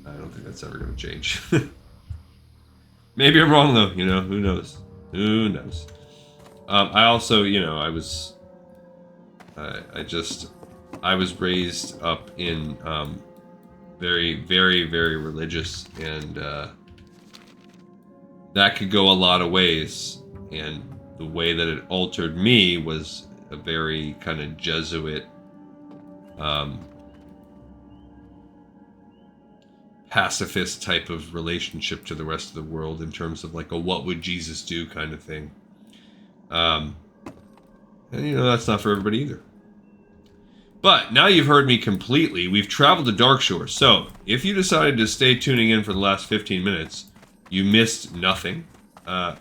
I don't think that's ever going to change. Maybe I'm wrong though. Who knows? Who knows? I also, I was raised up in very, very, very religious, and that could go a lot of ways. And the way that it altered me was a very kind of Jesuit pacifist type of relationship to the rest of the world in terms of like a what would Jesus do kind of thing. And you know, that's not for everybody either. But now you've heard me completely. We've traveled to Darkshore. So if you decided to stay tuning in for the last 15 minutes, you missed nothing.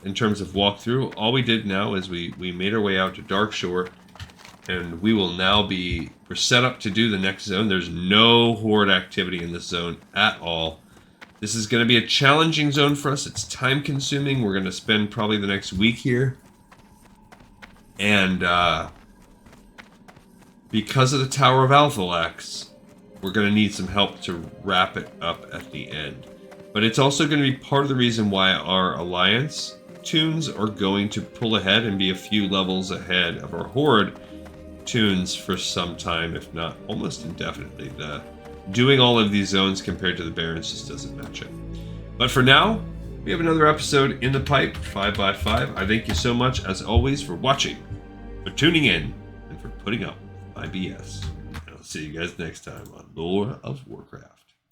In terms of walkthrough, all we did now is we made our way out to Darkshore, and we will now we're set up to do the next zone. There's no horde activity in this zone at all. This is going to be a challenging zone for us. It's time consuming. We're going to spend probably the next week here. And because of the Tower of Althalax, we're going to need some help to wrap it up at the end. But it's also going to be part of the reason why our Alliance tunes are going to pull ahead and be a few levels ahead of our Horde tunes for some time, if not almost indefinitely. Doing all of these zones compared to the Barrens just doesn't match up. But for now, we have another episode in the pipe, 5x5. I thank you so much, as always, for watching, for tuning in, and for putting up with my BS. And I'll see you guys next time on Lore of Warcraft.